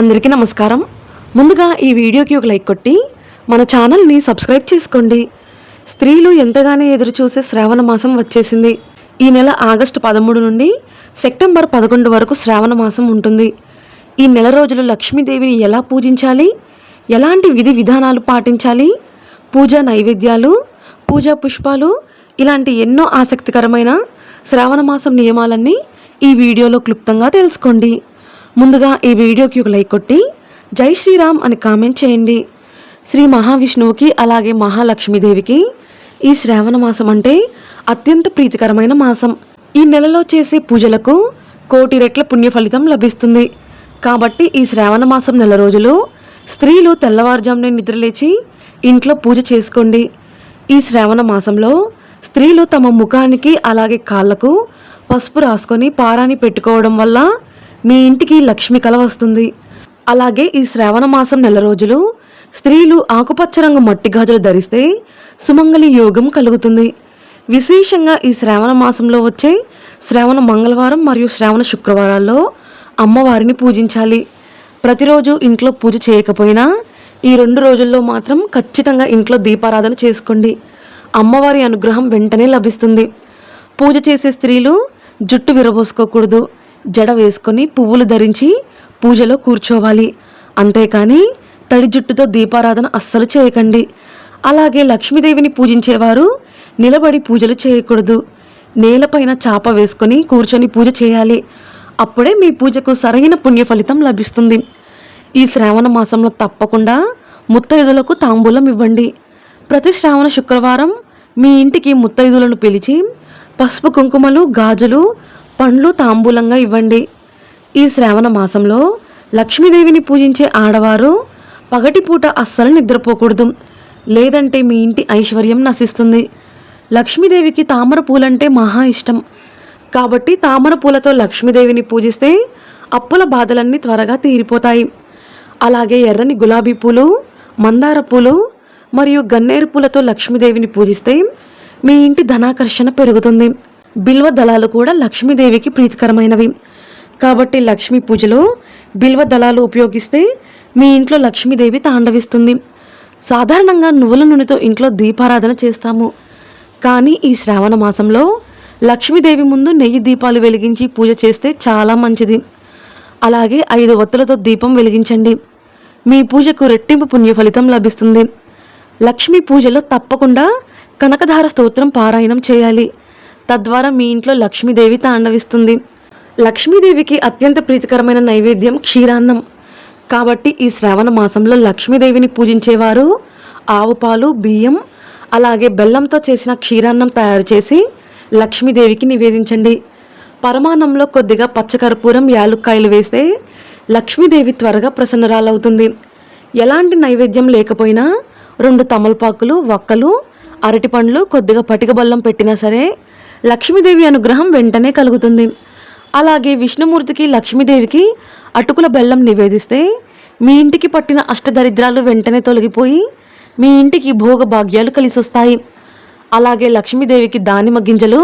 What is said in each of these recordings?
అందరికీ నమస్కారం. ముందుగా ఈ వీడియోకి ఒక లైక్ కొట్టి మన ఛానల్ని సబ్స్క్రైబ్ చేసుకోండి. స్త్రీలు ఎంతగానో ఎదురు చూసే శ్రావణ మాసం వచ్చేసింది. ఈ నెల ఆగస్టు 13 నుండి సెప్టెంబర్ 11 వరకు శ్రావణ మాసం ఉంటుంది. ఈ నెల రోజులు లక్ష్మీదేవిని ఎలా పూజించాలి, ఎలాంటి విధి విధానాలు పాటించాలి, పూజా నైవేద్యాలు, పూజా పుష్పాలు, ఇలాంటి ఎన్నో ఆసక్తికరమైన శ్రావణ మాసం నియమాలన్నీ ఈ వీడియోలో క్లుప్తంగా తెలుసుకోండి. ముందుగా ఈ వీడియోకి ఒక లైక్ కొట్టి జై శ్రీరామ్ అని కామెంట్ చేయండి. శ్రీ మహావిష్ణువుకి అలాగే మహాలక్ష్మీదేవికి ఈ శ్రావణ మాసం అంటే అత్యంత ప్రీతికరమైన మాసం. ఈ నెలలో చేసే పూజలకు 1,000,000 రెట్ల పుణ్య ఫలితం లభిస్తుంది. కాబట్టి ఈ శ్రావణ మాసం నెల రోజులు స్త్రీలు తెల్లవారుజామునే నిద్రలేచి ఇంట్లో పూజ చేసుకోండి. ఈ శ్రావణ మాసంలో స్త్రీలు తమ ముఖానికి అలాగే కాళ్ళకు పసుపు రాసుకొని పారాని పెట్టుకోవడం వల్ల మీ ఇంటికి లక్ష్మి కల వస్తుంది. అలాగే ఈ శ్రావణ మాసం నెల రోజులు స్త్రీలు ఆకుపచ్చ రంగు మట్టి గాజులు ధరిస్తే సుమంగళి యోగం కలుగుతుంది. విశేషంగా ఈ శ్రావణ మాసంలో వచ్చే శ్రావణ మంగళవారం మరియు శ్రావణ శుక్రవారాల్లో అమ్మవారిని పూజించాలి. ప్రతిరోజు ఇంట్లో పూజ చేయకపోయినా ఈ 2 రోజుల్లో మాత్రం ఖచ్చితంగా ఇంట్లో దీపారాధన చేసుకోండి. అమ్మవారి అనుగ్రహం వెంటనే లభిస్తుంది. పూజ చేసే స్త్రీలు జుట్టు విరబోసుకోకూడదు. జడ వేసుకొని పువ్వులు ధరించి పూజలో కూర్చోవాలి. అంతేకాని తడి జుట్టుతో దీపారాధన అస్సలు చేయకండి. అలాగే లక్ష్మీదేవిని పూజించేవారు నిలబడి పూజలు చేయకూడదు. నేలపైన చాప వేసుకొని కూర్చొని పూజ చేయాలి. అప్పుడే మీ పూజకు సరైన పుణ్య ఫలితం లభిస్తుంది. ఈ శ్రావణ మాసంలో తప్పకుండా ముత్తైదులకు తాంబూలం ఇవ్వండి. ప్రతి శ్రావణ శుక్రవారం మీ ఇంటికి ముత్తైదులను పిలిచి పసుపు కుంకుమలు, గాజులు, పండ్లు తాంబూలంగా ఇవ్వండి. ఈ శ్రావణ మాసంలో లక్ష్మీదేవిని పూజించే ఆడవారు పగటిపూట అస్సలు నిద్రపోకూడదు. లేదంటే మీ ఇంటి ఐశ్వర్యం నశిస్తుంది. లక్ష్మీదేవికి తామర పూలంటే మహా ఇష్టం. కాబట్టి తామర పూలతో లక్ష్మీదేవిని పూజిస్తే అప్పుల బాధలన్నీ త్వరగా తీరిపోతాయి. అలాగే ఎర్రని గులాబీ పూలు, మందార పూలు మరియు గన్నేరు పూలతో లక్ష్మీదేవిని పూజిస్తే మీ ఇంటి ధనాకర్షణ పెరుగుతుంది. బిల్వ దళాలు కూడా లక్ష్మీదేవికి ప్రీతికరమైనవి. కాబట్టి లక్ష్మీ పూజలో బిల్వ దళాలు ఉపయోగిస్తే మీ ఇంట్లో లక్ష్మీదేవి తాండవిస్తుంది. సాధారణంగా నువ్వుల నూనెతో ఇంట్లో దీపారాధన చేస్తాము. కానీ ఈ శ్రావణ మాసంలో లక్ష్మీదేవి ముందు నెయ్యి దీపాలు వెలిగించి పూజ చేస్తే చాలా మంచిది. అలాగే 5 ఒత్తులతో దీపం వెలిగించండి. మీ పూజకు రెట్టింపు పుణ్య ఫలితం లభిస్తుంది. లక్ష్మీ పూజలో తప్పకుండా కనకధార స్తోత్రం పారాయణం చేయాలి. తద్వారా మీ ఇంట్లో లక్ష్మీదేవి తాండవిస్తుంది. లక్ష్మీదేవికి అత్యంత ప్రీతికరమైన నైవేద్యం క్షీరాన్నం. కాబట్టి ఈ శ్రావణ మాసంలో లక్ష్మీదేవిని పూజించేవారు ఆవు పాలు, బియ్యం అలాగే బెల్లంతో చేసిన క్షీరాన్నం తయారు చేసి లక్ష్మీదేవికి నివేదించండి. పరమాన్నంలో కొద్దిగా పచ్చకర్పూరం, యాలుక్కాయలు వేస్తే లక్ష్మీదేవి త్వరగా ప్రసన్నరాలవుతుంది. ఎలాంటి నైవేద్యం లేకపోయినా 2 తమలపాకులు, వక్కలు, అరటిపండ్లు, కొద్దిగా పటిక బెల్లం పెట్టినా సరే లక్ష్మీదేవి అనుగ్రహం వెంటనే కలుగుతుంది. అలాగే విష్ణుమూర్తికి, లక్ష్మీదేవికి అటుకుల బెల్లం నివేదిస్తే మీ ఇంటికి పట్టిన అష్టదరిద్రాలు వెంటనే తొలగిపోయి మీ ఇంటికి భోగభాగ్యాలు కలిసొస్తాయి. అలాగే లక్ష్మీదేవికి దానిమ్మ గింజలు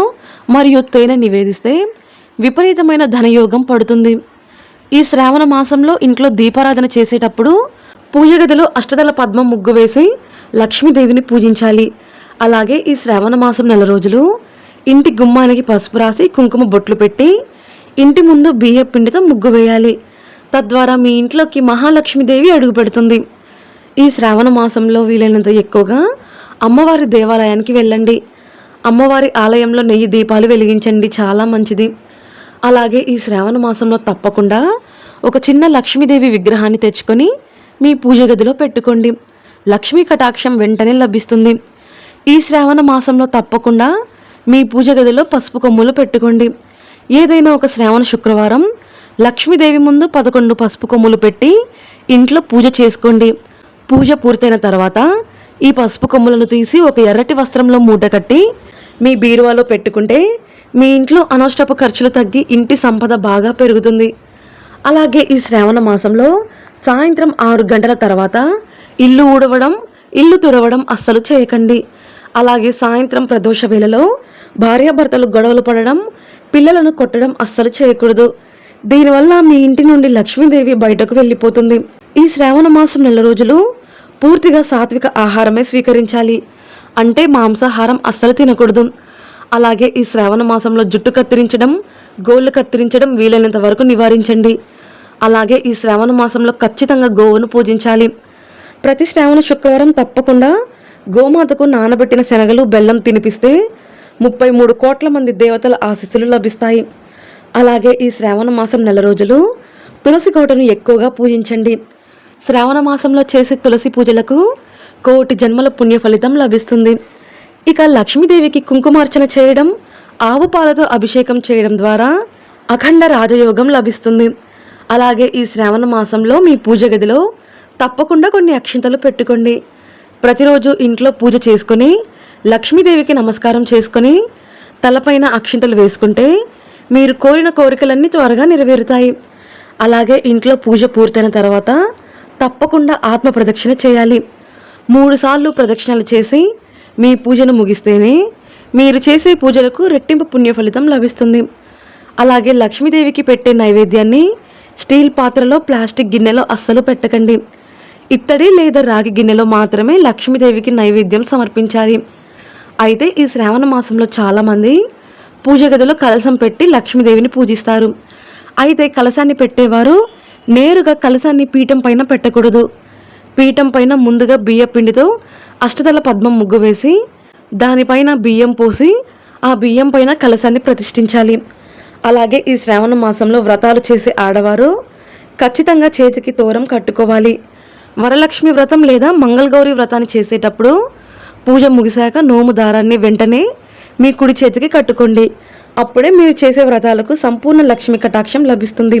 మరియు తేనె నివేదిస్తే విపరీతమైన ధనయోగం పడుతుంది. ఈ శ్రావణ మాసంలో ఇంట్లో దీపారాధన చేసేటప్పుడు పూజ గదిలో అష్టదళ పద్మం ముగ్గు వేసి లక్ష్మీదేవిని పూజించాలి. అలాగే ఈ శ్రావణ మాసం నెల రోజులు ఇంటి గుమ్మానికి పసుపు రాసి కుంకుమ బొట్లు పెట్టి ఇంటి ముందు బియ్య పిండితో ముగ్గు వేయాలి. తద్వారా మీ ఇంట్లోకి మహాలక్ష్మీదేవి అడుగు పెడుతుంది. ఈ శ్రావణ మాసంలో వీలైనంత ఎక్కువగా అమ్మవారి దేవాలయానికి వెళ్ళండి. అమ్మవారి ఆలయంలో నెయ్యి దీపాలు వెలిగించండి, చాలా మంచిది. అలాగే ఈ శ్రావణ మాసంలో తప్పకుండా ఒక చిన్న లక్ష్మీదేవి విగ్రహాన్ని తెచ్చుకొని మీ పూజ గదిలో పెట్టుకోండి. లక్ష్మీ కటాక్షం వెంటనే లభిస్తుంది. ఈ శ్రావణ మాసంలో తప్పకుండా మీ పూజ గదిలో పసుపు కొమ్ములు పెట్టుకోండి. ఏదైనా ఒక శ్రావణ శుక్రవారం లక్ష్మీదేవి ముందు 11 పసుపు కొమ్ములు పెట్టి ఇంట్లో పూజ చేసుకోండి. పూజ పూర్తయిన తర్వాత ఈ పసుపు కొమ్ములను తీసి ఒక ఎర్రటి వస్త్రంలో మూట కట్టి మీ బీరువాలో పెట్టుకుంటే మీ ఇంట్లో అనవసరపు ఖర్చులు తగ్గి ఇంటి సంపద బాగా పెరుగుతుంది. అలాగే ఈ శ్రావణ మాసంలో సాయంత్రం 6 గంటల తర్వాత ఇల్లు ఊడవడం, ఇల్లు తుడవడం అస్సలు చేయకండి. అలాగే సాయంత్రం ప్రదోష వేళలో భార్యాభర్తలు గొడవలు పడడం, పిల్లలను కొట్టడం అస్సలు చేయకూడదు. దీనివల్ల మీ ఇంటి నుండి లక్ష్మీదేవి బయటకు వెళ్ళిపోతుంది. ఈ శ్రావణ మాసం నెల రోజులు పూర్తిగా సాత్విక ఆహారమే స్వీకరించాలి. అంటే మాంసాహారం అస్సలు తినకూడదు. అలాగే ఈ శ్రావణ మాసంలో జుట్టు కత్తిరించడం, గోళ్ళు కత్తిరించడం వీలైనంత వరకు నివారించండి. అలాగే ఈ శ్రావణ మాసంలో ఖచ్చితంగా గోవును పూజించాలి. ప్రతి శ్రావణ శుక్రవారం తప్పకుండా గోమాతకు నానబెట్టిన శనగలు, బెల్లం తినిపిస్తే 33 కోట్ల మంది దేవతల ఆశీస్సులు లభిస్తాయి. అలాగే ఈ శ్రావణ మాసం నెల రోజులు తులసి కోటను ఎక్కువగా పూజించండి. శ్రావణ మాసంలో చేసే తులసి పూజలకు 1,000,000 జన్మల పుణ్య ఫలితం లభిస్తుంది. ఇక లక్ష్మీదేవికి కుంకుమార్చన చేయడం, ఆవు పాలతో అభిషేకం చేయడం ద్వారా అఖండ రాజయోగం లభిస్తుంది. అలాగే ఈ శ్రావణ మాసంలో మీ పూజ గదిలో తప్పకుండా కొన్ని అక్షింతలు పెట్టుకోండి. ప్రతిరోజు ఇంట్లో పూజ చేసుకొని లక్ష్మీదేవికి నమస్కారం చేసుకొని తలపైన అక్షింతలు వేసుకుంటే మీరు కోరిన కోరికలన్నీ త్వరగా నెరవేరుతాయి. అలాగే ఇంట్లో పూజ పూర్తయిన తర్వాత తప్పకుండా ఆత్మ ప్రదక్షిణ చేయాలి. 3 సార్లు ప్రదక్షిణలు చేసి మీ పూజను ముగిస్తేనే మీరు చేసే పూజలకు రెట్టింపు పుణ్య ఫలితం లభిస్తుంది. అలాగే లక్ష్మీదేవికి పెట్టే నైవేద్యాన్ని స్టీల్ పాత్రలో, ప్లాస్టిక్ గిన్నెలో అస్సలు పెట్టకండి. ఇత్తడి లేదా రాగి గిన్నెలో మాత్రమే లక్ష్మీదేవికి నైవేద్యం సమర్పించాలి. అయితే ఈ శ్రావణ మాసంలో చాలామంది పూజ గదిలో కలశం పెట్టి లక్ష్మీదేవిని పూజిస్తారు. అయితే కలశాన్ని పెట్టేవారు నేరుగా కలశాన్ని పీఠం పైన పెట్టకూడదు. పీఠం పైన ముందుగా బియ్య పిండితో అష్టదళ పద్మం ముగ్గు వేసి దానిపైన బియ్యం పోసి ఆ బియ్యం పైన కలశాన్ని ప్రతిష్ఠించాలి. అలాగే ఈ శ్రావణ మాసంలో వ్రతాలు చేసే ఆడవారు ఖచ్చితంగా చేతికి తోరం కట్టుకోవాలి. వరలక్ష్మి వ్రతం లేదా మంగళగౌరి వ్రతాన్ని చేసేటప్పుడు పూజ ముగిశాక నోము దారాన్ని వెంటనే మీ కుడి చేతికి కట్టుకోండి. అప్పుడే మీరు చేసే వ్రతాలకు సంపూర్ణ లక్ష్మి కటాక్షం లభిస్తుంది.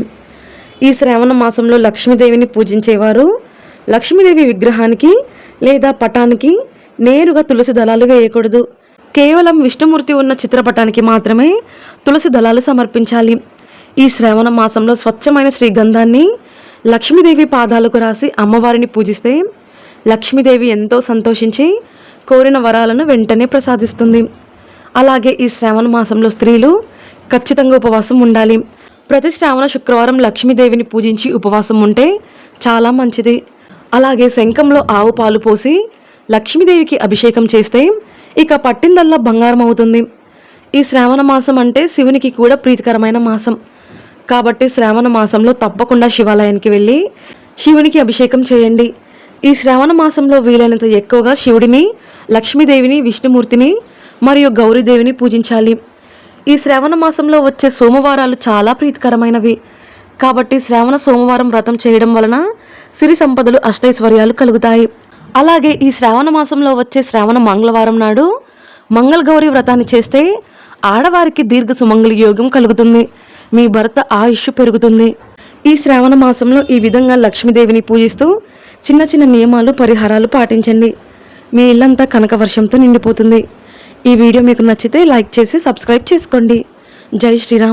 ఈ శ్రావణ మాసంలో లక్ష్మీదేవిని పూజించేవారు లక్ష్మీదేవి విగ్రహానికి లేదా పటానికి నేరుగా తులసి దళాలు వేయకూడదు. కేవలం విష్ణుమూర్తి ఉన్న చిత్రపటానికి మాత్రమే తులసి దళాలు సమర్పించాలి. ఈ శ్రావణ మాసంలో స్వచ్ఛమైన శ్రీగంధాన్ని లక్ష్మీదేవి పాదాలకు రాసి అమ్మవారిని పూజిస్తే లక్ష్మీదేవి ఎంతో సంతోషించి కోరిన వరాలను వెంటనే ప్రసాదిస్తుంది. అలాగే ఈ శ్రావణ మాసంలో స్త్రీలు ఖచ్చితంగా ఉపవాసం ఉండాలి. ప్రతి శ్రావణ శుక్రవారం లక్ష్మీదేవిని పూజించి ఉపవాసం ఉంటే చాలా మంచిది. అలాగే శంఖంలో ఆవు పాలు పోసి లక్ష్మీదేవికి అభిషేకం చేస్తే ఇక పట్టిందల్లా బంగారం అవుతుంది. ఈ శ్రావణ మాసం అంటే శివునికి కూడా ప్రీతికరమైన మాసం కాబట్టి శ్రావణ మాసంలో తప్పకుండా శివాలయానికి వెళ్ళి శివునికి అభిషేకం చేయండి. ఈ శ్రావణ మాసంలో వీలైనంత ఎక్కువగా శివుడిని, లక్ష్మీదేవిని, విష్ణుమూర్తిని మరియు గౌరీదేవిని పూజించాలి. ఈ శ్రావణ మాసంలో వచ్చే సోమవారాలు చాలా ప్రీతికరమైనవి కాబట్టి శ్రావణ సోమవారం వ్రతం చేయడం వలన సిరి సంపదలు, అష్టైశ్వర్యాలు కలుగుతాయి. అలాగే ఈ శ్రావణ మాసంలో వచ్చే శ్రావణ మంగళవారం నాడు మంగళగౌరి వ్రతాన్ని చేస్తే ఆడవారికి దీర్ఘ సుమంగళి యోగం కలుగుతుంది. మీ భర్త ఆయుష్ పెరుగుతుంది. ఈ శ్రావణ మాసంలో ఈ విధంగా లక్ష్మీదేవిని పూజిస్తూ చిన్న చిన్న నియమాలు, పరిహారాలు పాటించండి. మీ ఇల్లంతా కనక వర్షంతో నిండిపోతుంది. ఈ వీడియో మీకు నచ్చితే లైక్ చేసి సబ్స్క్రైబ్ చేసుకోండి. జై శ్రీరామ్.